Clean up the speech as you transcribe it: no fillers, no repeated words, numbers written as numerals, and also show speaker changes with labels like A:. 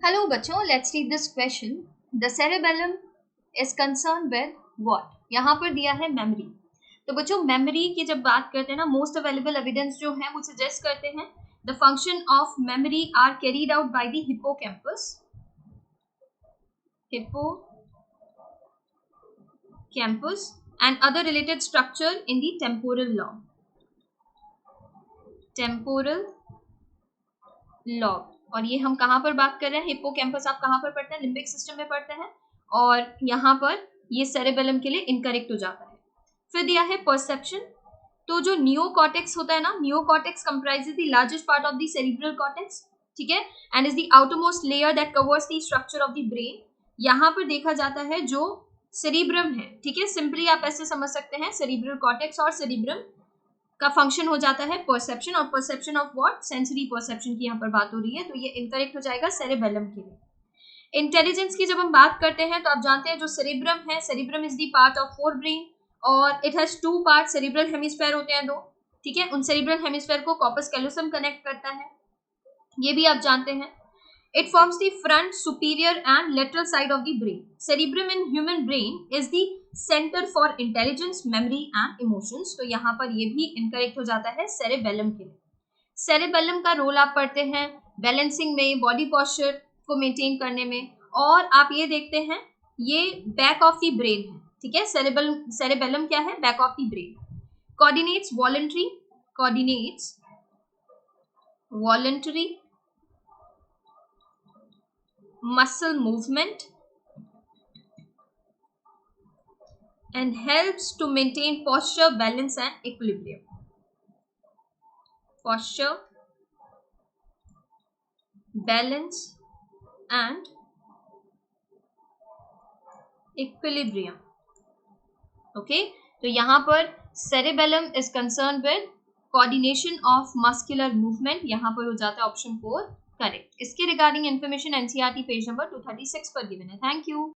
A: Hello बच्चों, let's read this question. The cerebellum is concern with what. यहाँ पर दिया है मेमोरी. तो बच्चों, मेमोरी की जब बात करते हैं ना, मोस्ट अवेलेबल एविडेंस जो है वो सजेस्ट करते हैं the function of memory are carried out by the hippocampus and other related structure in the temporal lobe. और ये हम कहाँ पर बात कर रहे हैं? हिप्पोकैम्पस आप कहाँ पर पढ़ते हैं? लिम्बिक सिस्टम में पढ़ते हैं. और यहाँ पर ये सेरेबेलम के लिए इनकरेक्ट हो जाता है. फिर दिया है परसेप्शन. तो जो नियोकॉर्टेक्स होता है ना, neocortex comprises the largest part of the cerebral cortex, ठीक है, and is the outermost layer that covers the structure of the brain. यहाँ पर देखा जाता है जो सेरिब्रम है, ठीक है, सिंपली आप ऐसे समझ सकते हैं, सेरिब्रल कॉर्टेक्स और सेरिब्रम का फंक्शन हो जाता है परसेप्शन. और perception of what? Sensory perception की यहाँ पर बात हो रही है, तो ये इनकरेक्ट हो जाएगा सेरेबेलम के लिए. इंटेलिजेंस की जब हम बात करते हैं तो आप जानते हैं जो सेरिब्रम है, cerebrum is the part of forebrain और it has two part. Cerebral hemisphere होते हैं दो, ठीक है, उन सेरिब्रल हेमिस्फेयर को कॉर्पस कैलोसम कनेक्ट करता है, ये भी आप जानते हैं. It forms the front, superior and lateral side of the brain. Cerebrum in human brain is the center for intelligence, memory and emotions. तो यहाँ पर ये भी incorrect हो जाता है cerebellum के लिए. Cerebellum का रोल आप पढ़ते हैं बैलेंसिंग में, बॉडी posture को मेंटेन करने में. और आप ये देखते हैं ये बैक ऑफ द ब्रेन है, ठीक है. cerebellum क्या है? Back of the brain. coordinates voluntary muscle movement and helps to maintain posture, balance and equilibrium. Posture, balance and equilibrium. Okay, तो यहाँ पर cerebellum is concerned with coordination of muscular movement. यहाँ पर हो जाता है ऑप्शन 4 करेक्ट. इसके regarding information NCERT page number 236 पर गिवन है. Thank you.